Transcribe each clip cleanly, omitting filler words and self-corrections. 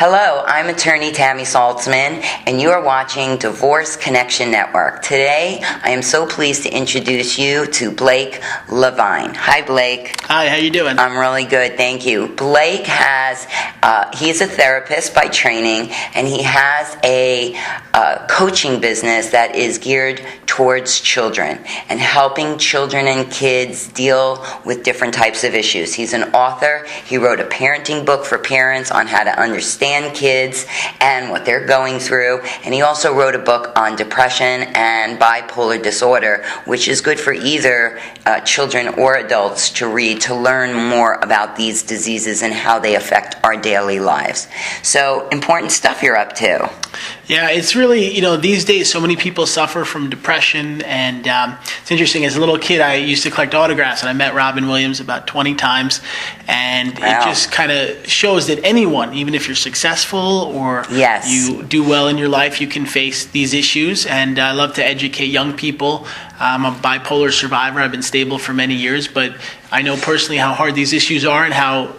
Hello, I'm attorney Tammy Saltzman, and you are watching Divorce Connection Network. Today, I am so pleased to introduce you to Blake Levine. Hi, Blake. Hi, how you doing? I'm really good, thank you. Blake he's a therapist by training, and he has a coaching business that is geared towards children and helping children and kids deal with different types of issues. He's an author. He wrote a parenting book for parents on how to understand kids and what they're going through. And he also wrote a book on depression and bipolar disorder, which is good for either children or adults to read to learn more about these diseases and how they affect our daily lives. So, important stuff you're up to. Yeah, it's really, these days so many people suffer from depression, and it's interesting. As a little kid, I used to collect autographs, and I met Robin Williams about 20 times, and Wow. It just kind of shows that anyone, even if you're successful or Yes. you do well in your life, you can face these issues, and I love to educate young people. I'm a bipolar survivor. I've been stable for many years, but I know personally how hard these issues are and how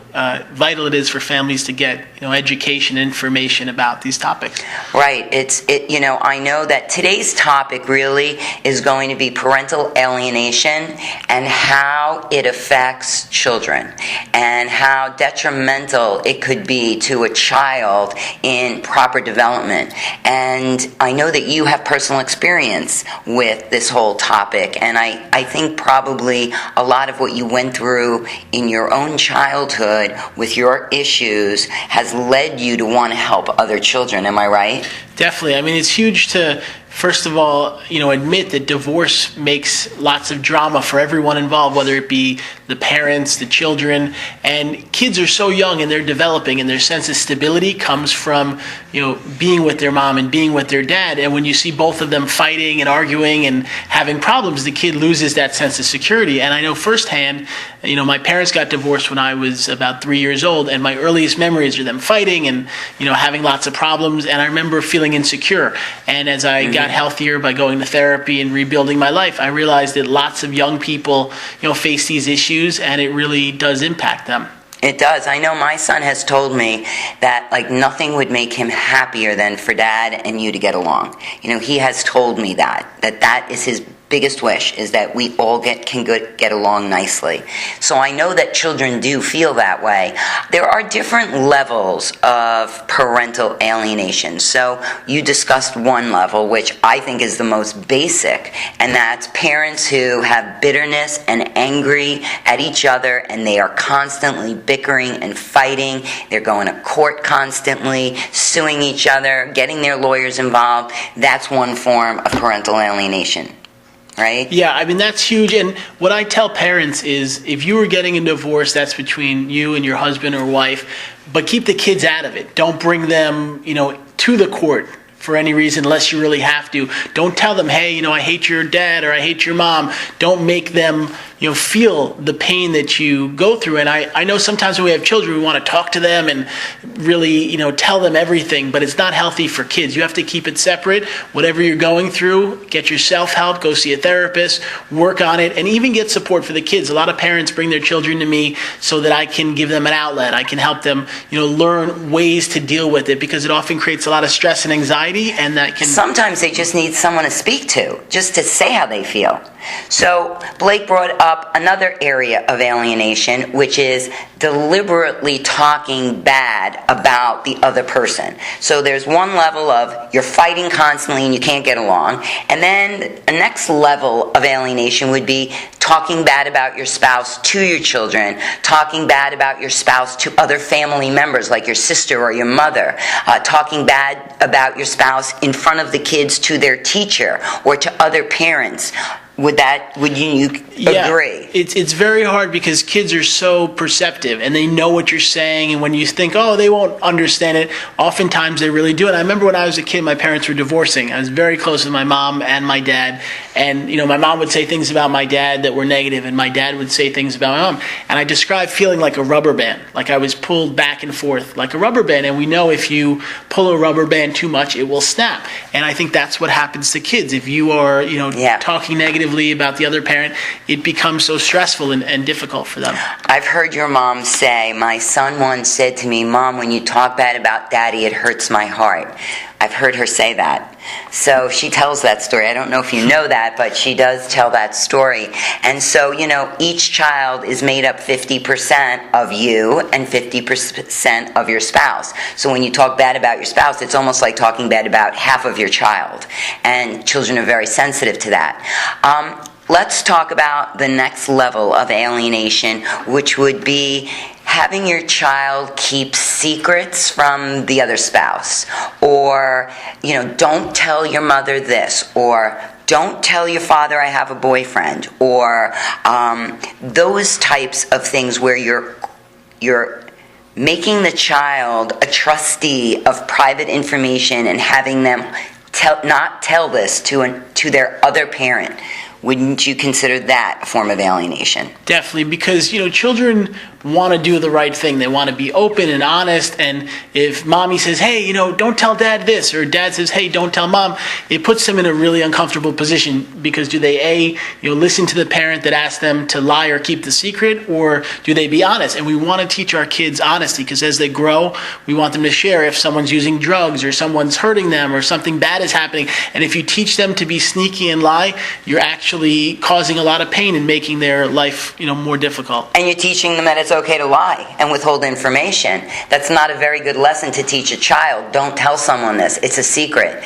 vital it is for families to get education and information about these topics. Right. I know that today's topic really is going to be parental alienation and how it affects children and how detrimental it could be to a child in proper development. And I know that you have personal experience with this whole topic, and I think probably a lot of what you went through in your own childhood with your issues has led you to want to help other children. Am I right? Definitely. I mean, it's huge to, first of all, admit that divorce makes lots of drama for everyone involved, whether it be the parents, the children, and kids are so young and they're developing, and their sense of stability comes from, being with their mom and being with their dad. And when you see both of them fighting and arguing and having problems, the kid loses that sense of security. And I know firsthand, my parents got divorced when I was about 3 years old, and my earliest memories are them fighting and, having lots of problems. And I remember feeling insecure. And as I got healthier by going to therapy and rebuilding my life, I realized that lots of young people, face these issues, and it really does impact them. It does. I know my son has told me that nothing would make him happier than for Dad and you to get along. He has told me that is his biggest wish, is that we all can get along nicely. So I know that children do feel that way. There are different levels of parental alienation. So you discussed one level, which I think is the most basic, and that's parents who have bitterness and angry at each other, and they are constantly bickering and fighting. They're going to court constantly, suing each other, getting their lawyers involved. That's one form of parental alienation. Right? Yeah, I mean, that's huge. And what I tell parents is, if you are getting a divorce, that's between you and your husband or wife, but keep the kids out of it. Don't bring them, to the court for any reason unless you really have to. Don't tell them, hey, I hate your dad or I hate your mom. Don't make them, feel the pain that you go through. And I know sometimes when we have children, we want to talk to them and really, tell them everything, but it's not healthy for kids. You have to keep it separate. Whatever you're going through, get your self-help, go see a therapist, work on it, and even get support for the kids. A lot of parents bring their children to me so that I can give them an outlet. I can help them, learn ways to deal with it, because it often creates a lot of stress and anxiety, and that can... Sometimes they just need someone to speak to, just to say how they feel. So Blake brought up another area of alienation, which is deliberately talking bad about the other person. So there's one level of you're fighting constantly and you can't get along. And then a next level of alienation would be talking bad about your spouse to your children, talking bad about your spouse to other family members like your sister or your mother, talking bad about your spouse in front of the kids to their teacher or to other parents. Would you agree? Yeah, it's very hard because kids are so perceptive and they know what you're saying, and when you think, oh, they won't understand it, oftentimes they really do. And I remember when I was a kid, my parents were divorcing. I was very close with my mom and my dad, and my mom would say things about my dad that were negative, and my dad would say things about my mom. And I described feeling like a rubber band, like I was pulled back and forth like a rubber band. And we know if you pull a rubber band too much, it will snap. And I think that's what happens to kids. If you are, talking negative negatively about the other parent, it becomes so stressful and difficult for them. I've heard your mom say, my son once said to me, Mom, when you talk bad about Daddy, it hurts my heart. I've heard her say that. So she tells that story. I don't know if you know that, but she does tell that story. And so, each child is made up 50% of you and 50% of your spouse. So when you talk bad about your spouse, it's almost like talking bad about half of your child. And children are very sensitive to that. Let's talk about the next level of alienation, which would be having your child keep secrets from the other spouse, or, don't tell your mother this, or don't tell your father I have a boyfriend, or those types of things where you're making the child a trustee of private information and having them not tell this to their other parent. Wouldn't you consider that a form of alienation? Definitely, because, children want to do the right thing. They want to be open and honest, and if mommy says, hey, don't tell dad this, or dad says, hey, don't tell mom, it puts them in a really uncomfortable position, because do they, listen to the parent that asked them to lie or keep the secret, or do they be honest? And we want to teach our kids honesty, because as they grow, we want them to share if someone's using drugs, or someone's hurting them, or something bad is happening. And if you teach them to be sneaky and lie, you're actually causing a lot of pain and making their life, more difficult. And you're teaching them that it's okay to lie and withhold information. That's not a very good lesson to teach a child. Don't tell someone this. It's a secret.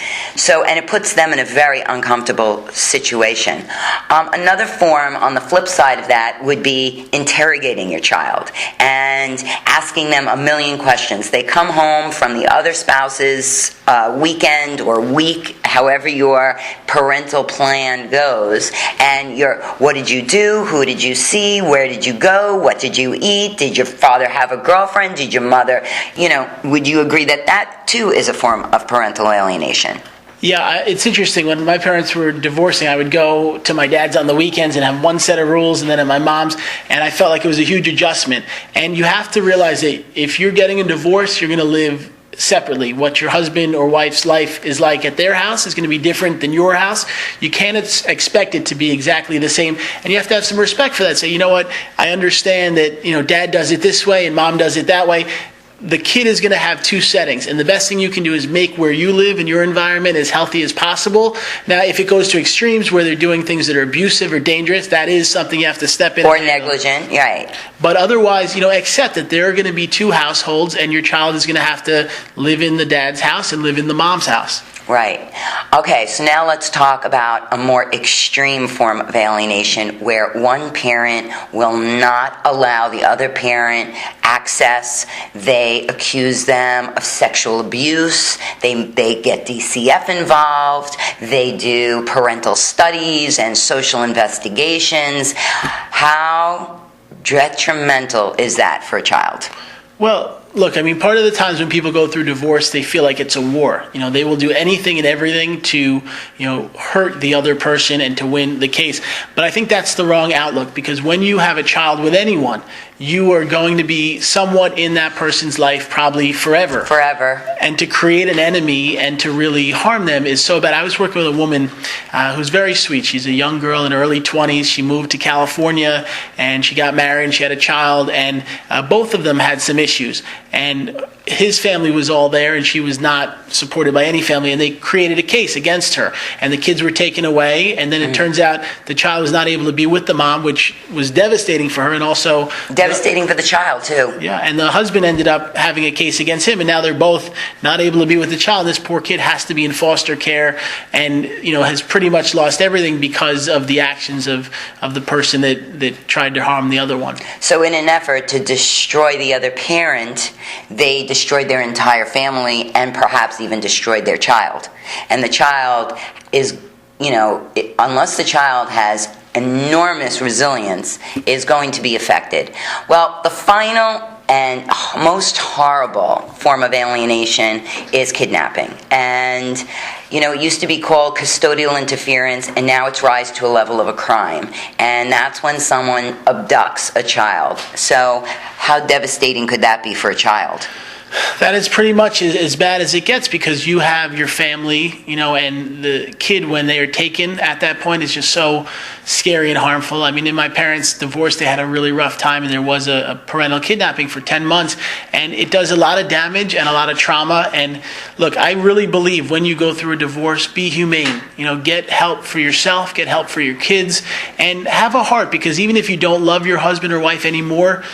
And it puts them in a very uncomfortable situation. Another form on the flip side of that would be interrogating your child and asking them a million questions. They come home from the other spouse's weekend or week, however your parental plan goes, and what did you do? Who did you see? Where did you go? What did you eat? Did your father have a girlfriend? Did your mother, would you agree that too is a form of parental alienation? Yeah, it's interesting. When my parents were divorcing, I would go to my dad's on the weekends and have one set of rules, and then at my mom's, and I felt like it was a huge adjustment. And you have to realize that if you're getting a divorce, you're going to live separately. What your husband or wife's life is like at their house is going to be different than your house. You can't expect it to be exactly the same, and you have to have some respect for that. Say, you know what, I understand that dad does it this way and mom does it that way. The kid is going to have two settings, and the best thing you can do is make where you live and your environment as healthy as possible. Now, if it goes to extremes where they're doing things that are abusive or dangerous, that is something you have to step in. Or negligent, right. But otherwise, accept that there are going to be two households, and your child is going to have to live in the dad's house and live in the mom's house. Right. Okay, so now let's talk about a more extreme form of alienation where one parent will not allow the other parent access. They accuse them of sexual abuse. They get DCF involved. They do parental studies and social investigations. How detrimental is that for a child? Well, look, part of the times when people go through divorce, they feel like it's a war. They will do anything and everything to, hurt the other person and to win the case. But I think that's the wrong outlook, because when you have a child with anyone, you are going to be somewhat in that person's life probably forever. Forever. And to create an enemy and to really harm them is so bad. I was working with a woman who's very sweet. She's a young girl in her early 20s. She moved to California and she got married and she had a child, and both of them had some issues. And his family was all there and she was not supported by any family, and they created a case against her. And the kids were taken away, and then it turns out the child was not able to be with the mom, which was devastating for her, and also devastating for the child too. Yeah, and the husband ended up having a case against him, and now they're both not able to be with the child. This poor kid has to be in foster care, and has pretty much lost everything because of the actions of the person that tried to harm the other one. So in an effort to destroy the other parent, they destroyed their entire family and perhaps even destroyed their child. And the child is, unless the child has enormous resilience, is going to be affected. Well, the final and most horrible form of alienation is kidnapping. And, it used to be called custodial interference, and now it's rise to a level of a crime. And that's when someone abducts a child. So how devastating could that be for a child? That is pretty much as bad as it gets, because you have your family, and the kid, when they are taken at that point, is just so scary and harmful. I mean, in my parents' divorce, they had a really rough time, and there was a parental kidnapping for 10 months, and it does a lot of damage and a lot of trauma. And look, I really believe when you go through a divorce, be humane. Get help for yourself, get help for your kids, and have a heart, because even if you don't love your husband or wife anymore,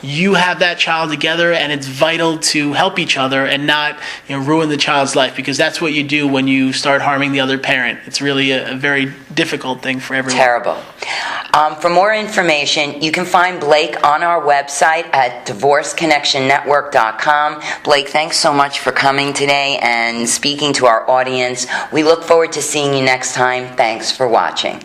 you have that child together, and it's vital to help each other and not ruin the child's life, because that's what you do when you start harming the other parent. It's really a very difficult thing for everyone. Terrible. For more information, you can find Blake on our website at divorceconnectionnetwork.com. Blake, thanks so much for coming today and speaking to our audience. We look forward to seeing you next time. Thanks for watching.